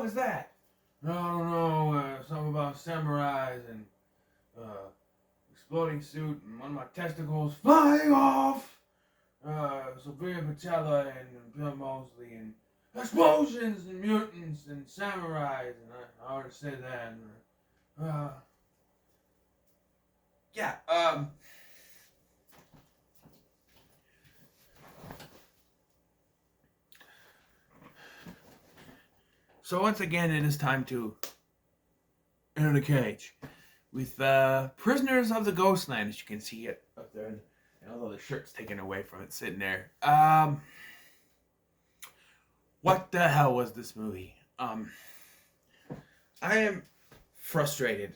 fuck is that? I don't know, something about samurais and exploding suit and one of my testicles flying off. Sophia Patella and Bill Mosley and explosions and mutants and samurais and I already said that. And, yeah. So once again, it is time to enter the cage with prisoners of the Ghostland, as you can see it up there, and although the shirt's taken away from it, sitting there. What the hell was this movie? I am frustrated,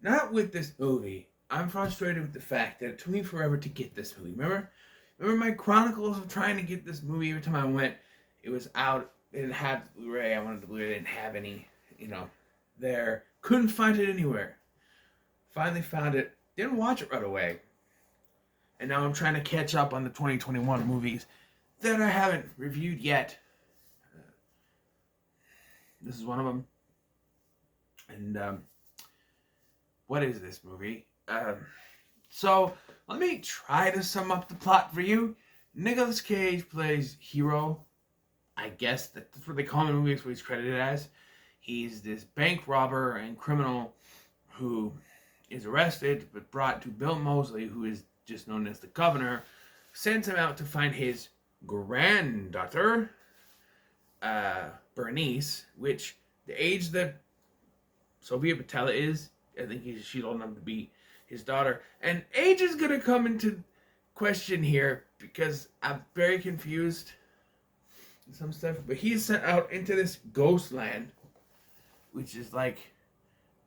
not with this movie. I'm frustrated with the fact that it took me forever to get this movie. Remember my chronicles of trying to get this movie? Every time I went, it was out. It didn't have the Blu-ray. I wanted the Blu-ray. It didn't have any, there. Couldn't find it anywhere. Finally found it. Didn't watch it right away. And now I'm trying to catch up on the 2021 movies that I haven't reviewed yet. This is one of them. And, what is this movie? So, let me try to sum up the plot for you. Nicolas Cage plays Hero. I guess that's what they call him in the movies, what he's credited as. He's this bank robber and criminal who is arrested but brought to Bill Mosley, who is just known as the governor, sends him out to find his granddaughter, Bernice, which the age that Sophia Patella is, I think she's old enough to be his daughter. And age is going to come into question here because I'm very confused in some stuff. But he's sent out into this Ghostland, which is like,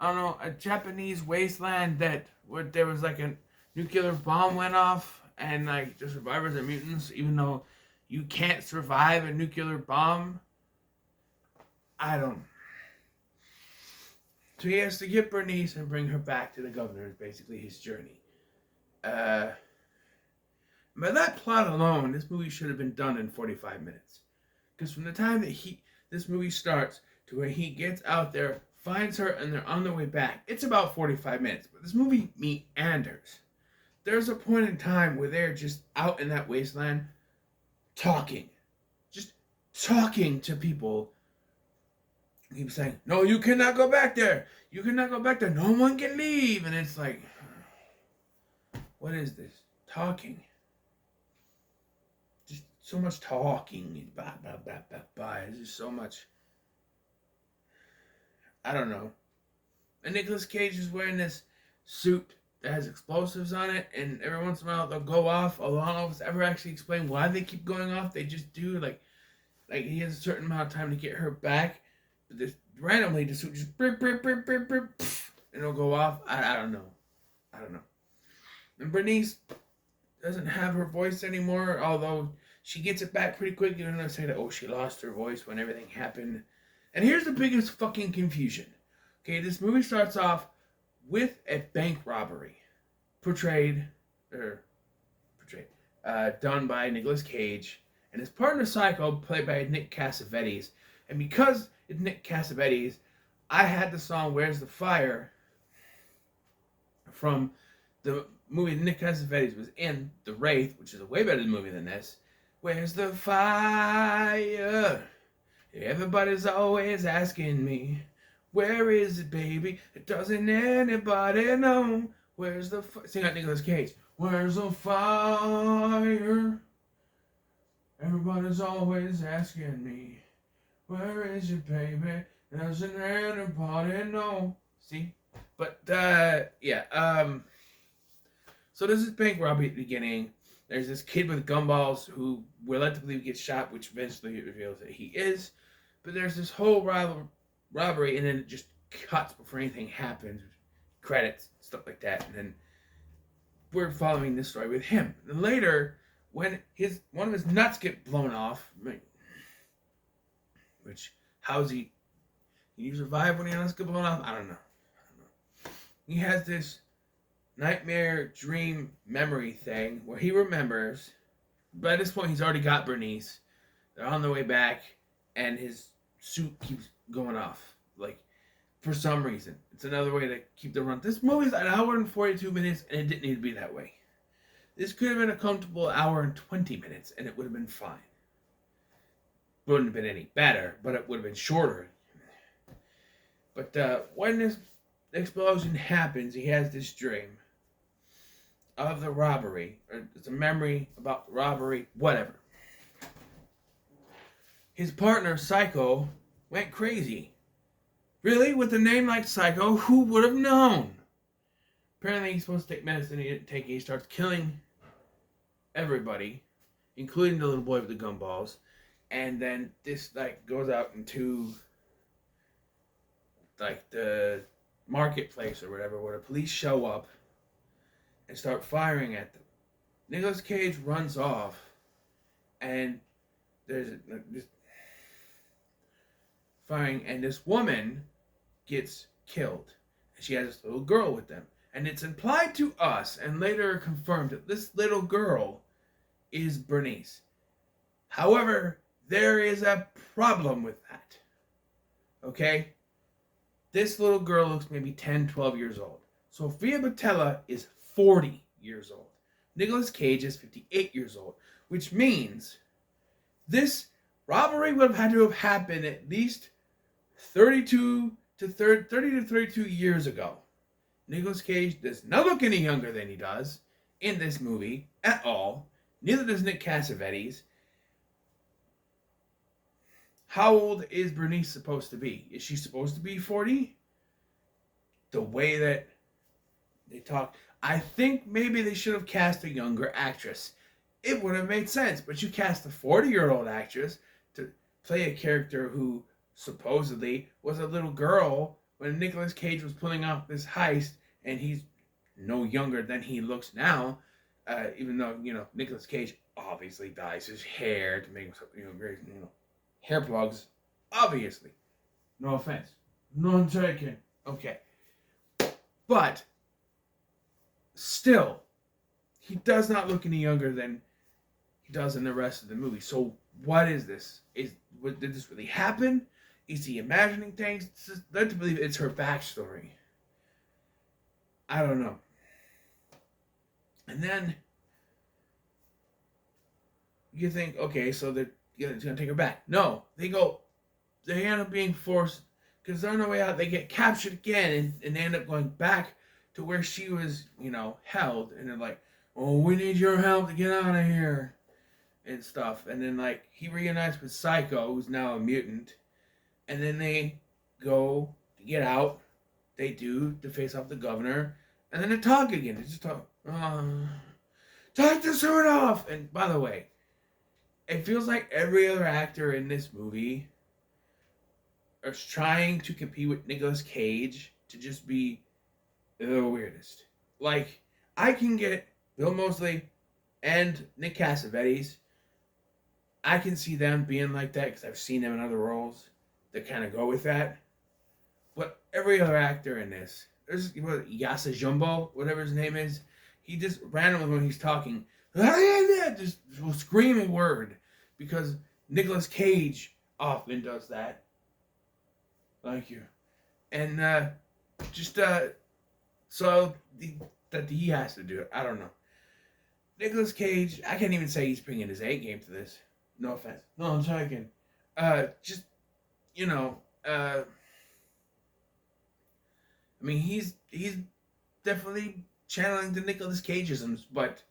I don't know, a Japanese wasteland where there was like a nuclear bomb went off and like the survivors are mutants, even though you can't survive a nuclear bomb. I don't. So he has to get Bernice and bring her back to the governor. Is basically his journey. By that plot alone, this movie should have been done in 45 minutes. Because from the time that this movie starts to where he gets out there, finds her, and they're on their way back, it's about 45 minutes. But this movie meanders. There's a point in time where they're just out in that wasteland talking. Just talking to people. Keep saying, no, you cannot go back there. You cannot go back there. No one can leave. And it's like, what is this? Talking. Just so much talking. Blah, blah, blah, blah, blah. It's just so much. I don't know. And Nicolas Cage is wearing this suit that has explosives on it. And every once in a while they'll go off. Although I don't know if it's ever actually explained why they keep going off. They just do. Like he has a certain amount of time to get her back. This randomly the suit just and it'll go off. I don't know. And Bernice doesn't have her voice anymore, although she gets it back pretty quick. You don't know, say that she lost her voice when everything happened. And here's the biggest fucking confusion. Okay, this movie starts off with a bank robbery done by Nicolas Cage and his partner Psycho, played by Nick Cassavetes. And because it's Nick Cassavetes, I had the song Where's the Fire from the movie Nick Cassavetes was in, The Wraith, which is a way better movie than this. Where's the fire? Everybody's always asking me, where is it, baby? Doesn't anybody know? Where's the fire? Sing out Nicolas Cage. Where's the fire? Everybody's always asking me, where is it, baby? Doesn't anybody know? See? But, so there's this bank robbery at the beginning. There's this kid with gumballs who we're led to believe gets shot, which eventually it reveals that he is. But there's this whole robbery, and then it just cuts before anything happens. Credits, stuff like that. And then we're following this story with him. And later, when one of his nuts get blown off, which, how's he? Can you survive when your nuts get blown off? I don't know. He has this nightmare dream memory thing where he remembers. By this point, he's already got Bernice. They're on their way back, and his suit keeps going off. Like, for some reason. It's another way to keep the run. This movie's an hour and 42 minutes, and it didn't need to be that way. This could have been a comfortable hour and 20 minutes, and it would have been fine. Wouldn't have been any better, but it would have been shorter. But when this explosion happens, he has this dream of the robbery. Or it's a memory about the robbery, whatever. His partner, Psycho, went crazy. Really? With a name like Psycho, who would have known? Apparently he's supposed to take medicine, he didn't take it. He starts killing everybody, including the little boy with the gumballs. And then this goes out into the marketplace or whatever, where the police show up and start firing at them. Nicolas Cage runs off, and there's this firing, and this woman gets killed, and she has this little girl with them, and it's implied to us and later confirmed that this little girl is Bernice. However, there is a problem with that. Okay? This little girl looks maybe 10, 12 years old. Sofia Boutella is 40 years old. Nicolas Cage is 58 years old, which means this robbery would have had to have happened at least 30 to 32 years ago. Nicolas Cage does not look any younger than he does in this movie at all. Neither does Nick Cassavetes. How old is Bernice supposed to be? Is she supposed to be 40? The way that they talk. I think maybe they should have cast a younger actress. It would have made sense, but you cast a 40-year-old actress to play a character who supposedly was a little girl when Nicolas Cage was pulling off this heist, and he's no younger than he looks now, even though, Nicolas Cage obviously dyes his hair to make himself, great, hair plugs, obviously. No offense. None taken. Okay. But still, he does not look any younger than he does in the rest of the movie. So what is this? Did this really happen? Is he imagining things? It's led to believe it's her backstory. I don't know. And then you think, okay, so they're going to take her back. No, they end up being forced, because they're on their way out. They get captured again, and they end up going back to where she was, held. And they're like, oh, we need your help to get out of here and stuff. And then, he reunites with Psycho, who's now a mutant. And then they go to get out. They do to face off the governor. And then they talk again. They just talk. Take the suit off! And by the way, it feels like every other actor in this movie is trying to compete with Nicolas Cage to just be the weirdest. I can get Bill Moseley and Nick Cassavetes. I can see them being like that because I've seen them in other roles that kind of go with that. But every other actor in this, there's Yasa Jumbo, whatever his name is, he just randomly when he's talking, just will scream a word, because Nicolas Cage often does that. Thank you. And so that he has to do it. I don't know. Nicolas Cage, I can't even say he's bringing his A game to this. No offense. No, I'm joking. He's definitely channeling the Nicolas Cageisms, but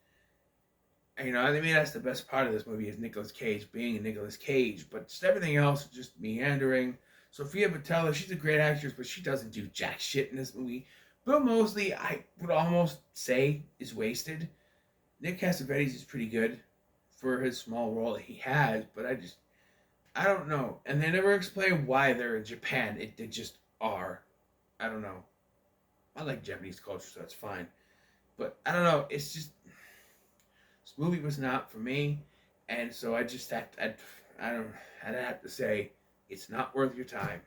that's the best part of this movie is Nicolas Cage being Nicolas Cage, but just everything else is just meandering. Sofia Boutella, she's a great actress, but she doesn't do jack shit in this movie. Bill Moseley, I would almost say, is wasted. Nick Cassavetes is pretty good for his small role that he has, but I don't know. And they never explain why they're in Japan. They just are. I don't know. I like Japanese culture, so that's fine. But I don't know. It's just, this movie was not for me, and so I just I'd have to say it's not worth your time.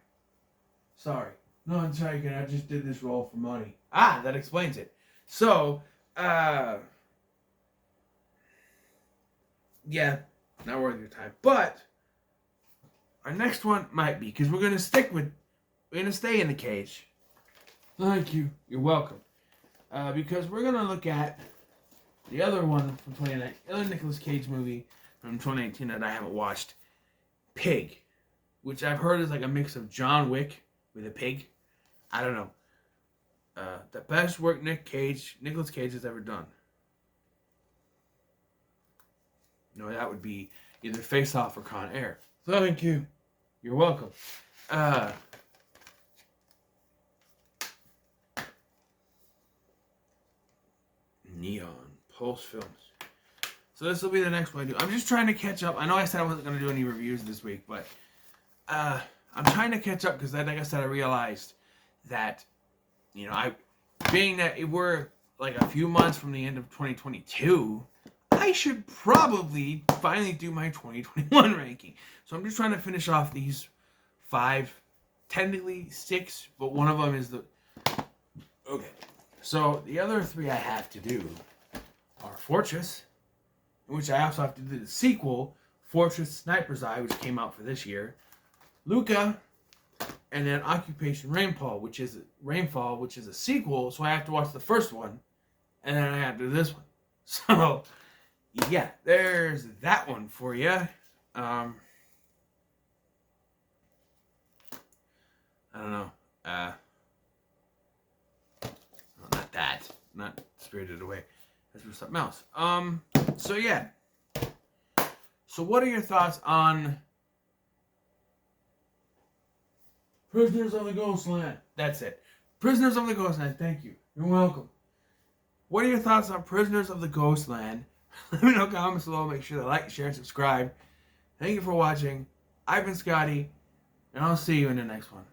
Sorry. No, I'm sorry, I just did this role for money. That explains it. So, yeah, not worth your time. But, 「our next one might be, because we're gonna stay in the cage. Thank you. You're welcome. Because we're gonna look at the other one from 2019, the other Nicolas Cage movie from 2018 that I haven't watched, Pig, which I've heard is like a mix of John Wick with a pig. I don't know. The best work Nicolas Cage has ever done. No, that would be either Face Off or Con Air. Thank you. You're welcome. Neon Pulse Films. So this will be the next one I do. I'm just trying to catch up. I know I said I wasn't going to do any reviews this week, but I'm trying to catch up because, like I said, I realized that, being that we're like a few months from the end of 2022, I should probably finally do my 2021 ranking. So I'm just trying to finish off these 5, technically 6, but one of them is the... Okay. So the other 3 I have to do are Fortress, which I also have to do the sequel, Fortress Sniper's Eye, which came out for this year, Luca, and then Occupation Rainfall, which is a sequel, so I have to watch the first one, and then I have to do this one. So, yeah, there's that one for you. I don't know. Not that. Not Spirited Away. That's for something else. So yeah. So what are your thoughts on Prisoners of the Ghostland? That's it. Prisoners of the Ghostland. Thank you. You're welcome. What are your thoughts on Prisoners of the Ghostland? Let me know in the comments below. Make sure to like, share, and subscribe. Thank you for watching. I've been Scotty, and I'll see you in the next one.